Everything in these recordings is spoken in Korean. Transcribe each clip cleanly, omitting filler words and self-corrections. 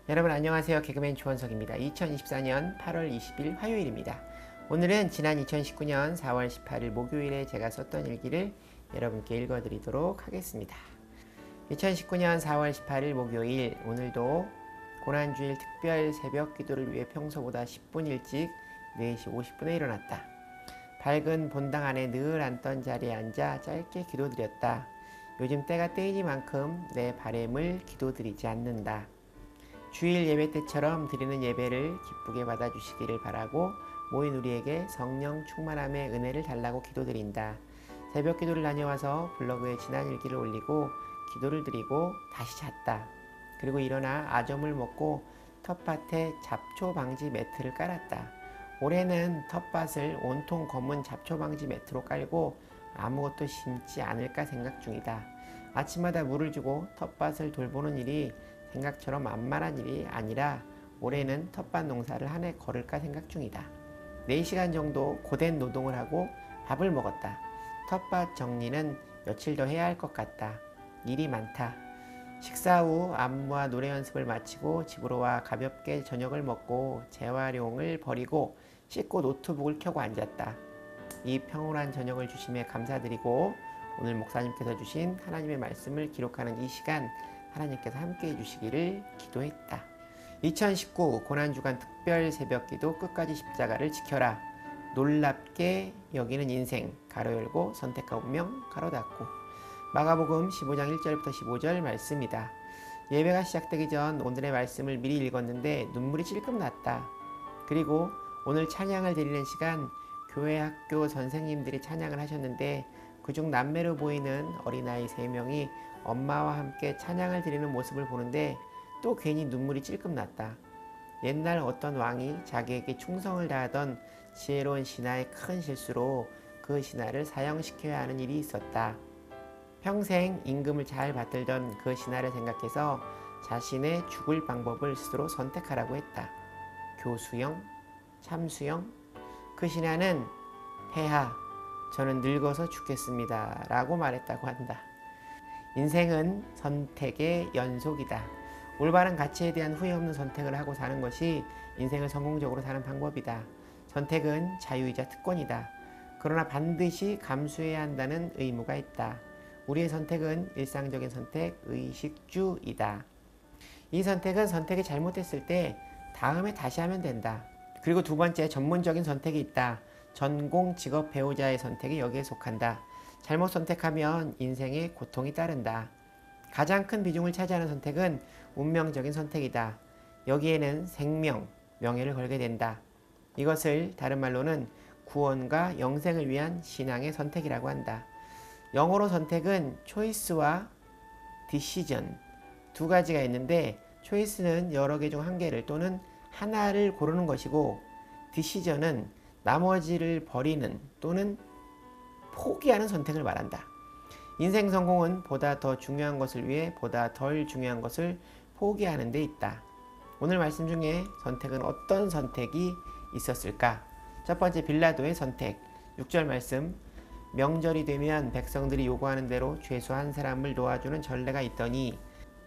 여러분 안녕하세요. 개그맨 조원석입니다. 2024년 8월 20일 화요일입니다. 오늘은 지난 2019년 4월 18일 목요일에 제가 썼던 일기를 여러분께 읽어드리도록 하겠습니다. 2019년 4월 18일 목요일, 오늘도 고난주일 특별 새벽 기도를 위해 평소보다 10분 일찍 4시 50분에 일어났다. 밝은 본당 안에 늘 앉던 자리에 앉아 짧게 기도드렸다. 요즘 때가 때이니만큼 내 바램을 기도드리지 않는다. 주일 예배 때처럼 드리는 예배를 기쁘게 받아주시기를 바라고 모인 우리에게 성령 충만함의 은혜를 달라고 기도드린다. 새벽 기도를 다녀와서 블로그에 지난 일기를 올리고 기도를 드리고 다시 잤다. 그리고 일어나 아점을 먹고 텃밭에 잡초 방지 매트를 깔았다. 올해는 텃밭을 온통 검은 잡초 방지 매트로 깔고 아무것도 심지 않을까 생각 중이다. 아침마다 물을 주고 텃밭을 돌보는 일이 생각처럼 만만한 일이 아니라 올해는 텃밭 농사를 한 해 걸을까 생각 중이다. 4시간 정도 고된 노동을 하고 밥을 먹었다. 텃밭 정리는 며칠 더 해야 할 것 같다. 일이 많다. 식사 후 안무와 노래 연습을 마치고 집으로 와 가볍게 저녁을 먹고 재활용을 버리고 씻고 노트북을 켜고 앉았다. 이 평온한 저녁을 주심에 감사드리고 오늘 목사님께서 주신 하나님의 말씀을 기록하는 이 시간 하나님께서 함께 해주시기를 기도했다. 2019 고난주간 특별 새벽기도 끝까지 십자가를 지켜라. 놀랍게 여기는 인생 가로 열고 선택과 운명 가로 닫고. 마가복음 15장 1절부터 15절 말씀이다. 예배가 시작되기 전 오늘의 말씀을 미리 읽었는데 눈물이 찔끔 났다. 그리고 오늘 찬양을 드리는 시간 교회 학교 선생님들이 찬양을 하셨는데 그중 남매로 보이는 어린아이 3명이 엄마와 함께 찬양을 드리는 모습을 보는데 또 괜히 눈물이 찔끔 났다. 옛날 어떤 왕이 자기에게 충성을 다하던 지혜로운 신하의 큰 실수로 그 신하를 사형시켜야 하는 일이 있었다. 평생 임금을 잘 받들던 그 신하를 생각해서 자신의 죽을 방법을 스스로 선택하라고 했다. 교수형, 참수형. 그 신하는 폐하, 저는 늙어서 죽겠습니다 라고 말했다고 한다. 인생은 선택의 연속이다. 올바른 가치에 대한 후회 없는 선택을 하고 사는 것이 인생을 성공적으로 사는 방법이다. 선택은 자유이자 특권이다. 그러나 반드시 감수해야 한다는 의무가 있다. 우리의 선택은 일상적인 선택, 의식주이다. 이 선택은 선택이 잘못됐을 때 다음에 다시 하면 된다. 그리고 두 번째, 전문적인 선택이 있다. 전공, 직업, 배우자의 선택이 여기에 속한다. 잘못 선택하면 인생에 고통이 따른다. 가장 큰 비중을 차지하는 선택은 운명적인 선택이다. 여기에는 생명, 명예를 걸게 된다. 이것을 다른 말로는 구원과 영생을 위한 신앙의 선택이라고 한다. 영어로 선택은 choice와 decision 두 가지가 있는데 choice는 여러 개 중 한 개를 또는 하나를 고르는 것이고 decision은 나머지를 버리는 또는 포기하는 선택을 말한다. 인생 성공은 보다 더 중요한 것을 위해 보다 덜 중요한 것을 포기하는 데 있다. 오늘 말씀 중에 선택은 어떤 선택이 있었을까? 첫 번째, 빌라도의 선택. 6절 말씀. 명절이 되면 백성들이 요구하는 대로 죄수 한 사람을 놓아주는 전례가 있더니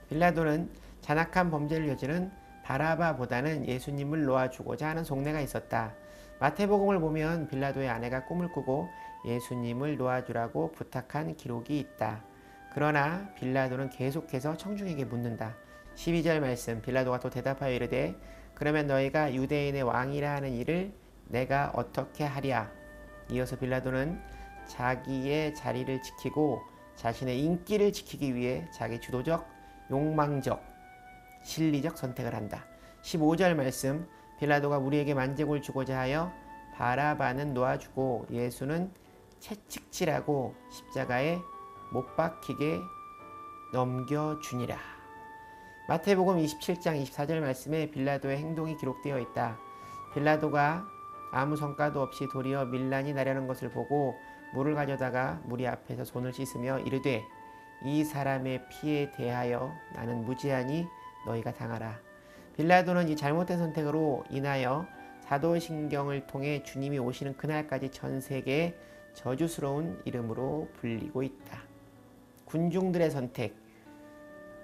빌라도는 잔악한 범죄를 저지른 바라바보다는 예수님을 놓아주고자 하는 속내가 있었다. 마태복음을 보면 빌라도의 아내가 꿈을 꾸고 예수님을 놓아주라고 부탁한 기록이 있다. 그러나 빌라도는 계속해서 청중에게 묻는다. 12절 말씀. 빌라도가 또 대답하여 이르되 그러면 너희가 유대인의 왕이라 하는 일을 내가 어떻게 하랴. 이어서 빌라도는 자기의 자리를 지키고 자신의 인기를 지키기 위해 자기 주도적, 욕망적, 실리적 선택을 한다. 15절 말씀. 빌라도가 우리에게 만족을 주고자 하여 바라바는 놓아주고 예수는 채찍질하고 십자가에 못 박히게 넘겨주니라. 마태복음 27장 24절 말씀에 빌라도의 행동이 기록되어 있다. 빌라도가 아무 성과도 없이 도리어 밀란이 나려는 것을 보고 물을 가져다가 무리 앞에서 손을 씻으며 이르되 이 사람의 피에 대하여 나는 무죄하니 너희가 당하라. 빌라도는 이 잘못된 선택으로 인하여 사도신경을 통해 주님이 오시는 그날까지 전 세계에 저주스러운 이름으로 불리고 있다. 군중들의 선택.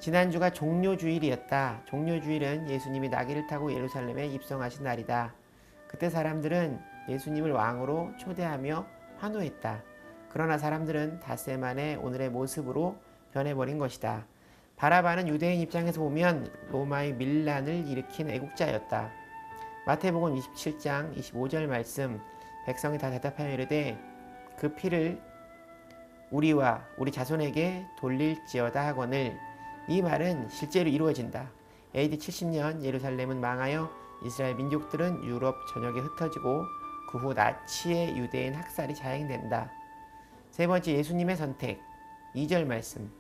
지난주가 종료주일이었다. 종료주일은 예수님이 나귀를 타고 예루살렘에 입성하신 날이다. 그때 사람들은 예수님을 왕으로 초대하며 환호했다. 그러나 사람들은 닷새 만에 오늘의 모습으로 변해버린 것이다. 바라바는 유대인 입장에서 보면 로마의 밀란을 일으킨 애국자였다. 마태복음 27장 25절 말씀, 백성이 다 대답하여 이르되 그 피를 우리와 우리 자손에게 돌릴지어다 하거늘, 이 말은 실제로 이루어진다. AD 70년 예루살렘은 망하여 이스라엘 민족들은 유럽 전역에 흩어지고 그 후 나치의 유대인 학살이 자행된다. 세 번째, 예수님의 선택. 2절 말씀,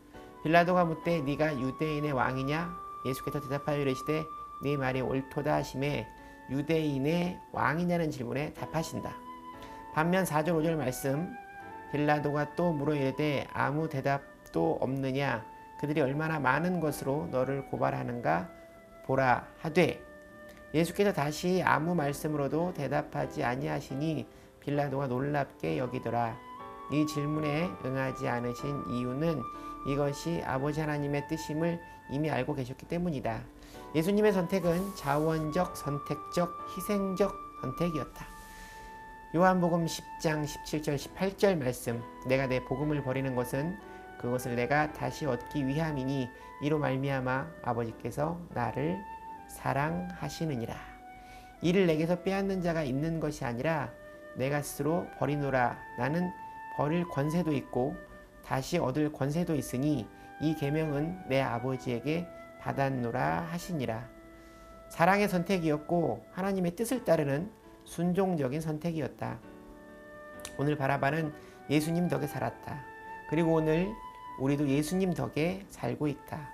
빌라도가 묻되 네가 유대인의 왕이냐? 예수께서 대답하여 이르시되 네 말이 옳도다 하시매 유대인의 왕이냐는 질문에 답하신다. 반면 4절 5절 말씀, 빌라도가 또 물어 이르되 아무 대답도 없느냐? 그들이 얼마나 많은 것으로 너를 고발하는가 보라 하되, 예수께서 다시 아무 말씀으로도 대답하지 아니하시니 빌라도가 놀랍게 여기더라. 이 질문에 응하지 않으신 이유는 이것이 아버지 하나님의 뜻임을 이미 알고 계셨기 때문이다. 예수님의 선택은 자원적, 선택적, 희생적 선택이었다. 요한복음 10장 17절 18절 말씀, 내가 내 복음을 버리는 것은 그것을 내가 다시 얻기 위함이니 이로 말미암아 아버지께서 나를 사랑하시느니라. 이를 내게서 빼앗는 자가 있는 것이 아니라 내가 스스로 버리노라. 나는 버릴 권세도 있고 다시 얻을 권세도 있으니 이 계명은 내 아버지에게 받았노라 하시니라. 사랑의 선택이었고 하나님의 뜻을 따르는 순종적인 선택이었다. 오늘 바라바는 예수님 덕에 살았다. 그리고 오늘 우리도 예수님 덕에 살고 있다.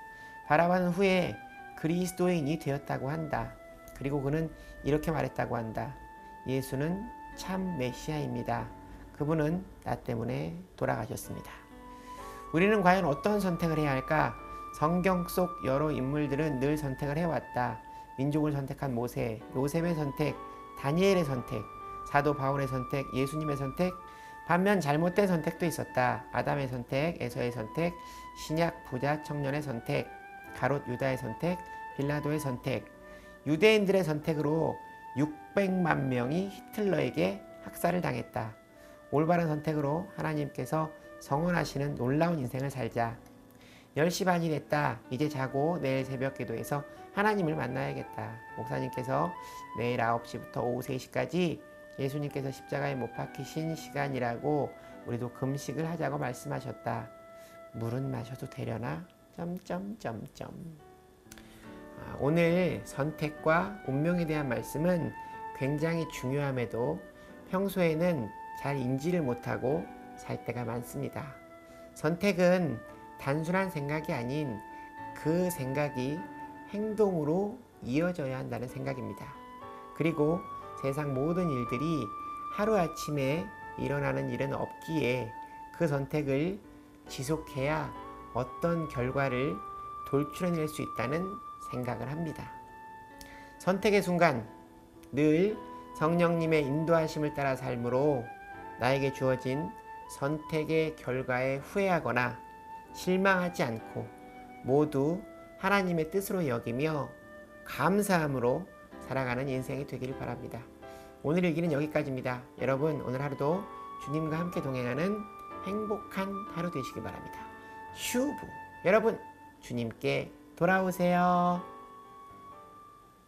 바라바는 후에 그리스도인이 되었다고 한다. 그리고 그는 이렇게 말했다고 한다. 예수는 참 메시아입니다. 그분은 나 때문에 돌아가셨습니다. 우리는 과연 어떤 선택을 해야 할까? 성경 속 여러 인물들은 늘 선택을 해왔다. 민족을 선택한 모세, 요셉의 선택, 다니엘의 선택, 사도 바울의 선택, 예수님의 선택, 반면 잘못된 선택도 있었다. 아담의 선택, 에서의 선택, 신약 부자 청년의 선택, 가롯 유다의 선택, 빌라도의 선택. 유대인들의 선택으로 600만 명이 히틀러에게 학살을 당했다. 올바른 선택으로 하나님께서 성원하시는 놀라운 인생을 살자. 10시 반이 됐다. 이제 자고 내일 새벽 기도에서 하나님을 만나야겠다. 목사님께서 내일 9시부터 오후 3시까지 예수님께서 십자가에 못 박히신 시간이라고 우리도 금식을 하자고 말씀하셨다. 물은 마셔도 되려나? 오늘 선택과 운명에 대한 말씀은 굉장히 중요함에도 평소에는 잘 인지를 못하고 살 때가 많습니다. 선택은 단순한 생각이 아닌 그 생각이 행동으로 이어져야 한다는 생각입니다. 그리고 세상 모든 일들이 하루아침에 일어나는 일은 없기에 그 선택을 지속해야 어떤 결과를 돌출해낼 수 있다는 생각을 합니다. 선택의 순간 늘 성령님의 인도하심을 따라 삶으로 나에게 주어진 선택의 결과에 후회하거나 실망하지 않고 모두 하나님의 뜻으로 여기며 감사함으로 살아가는 인생이 되기를 바랍니다. 오늘 일기는 여기까지입니다. 여러분 오늘 하루도 주님과 함께 동행하는 행복한 하루 되시기 바랍니다. 슈브 여러분 주님께 돌아오세요.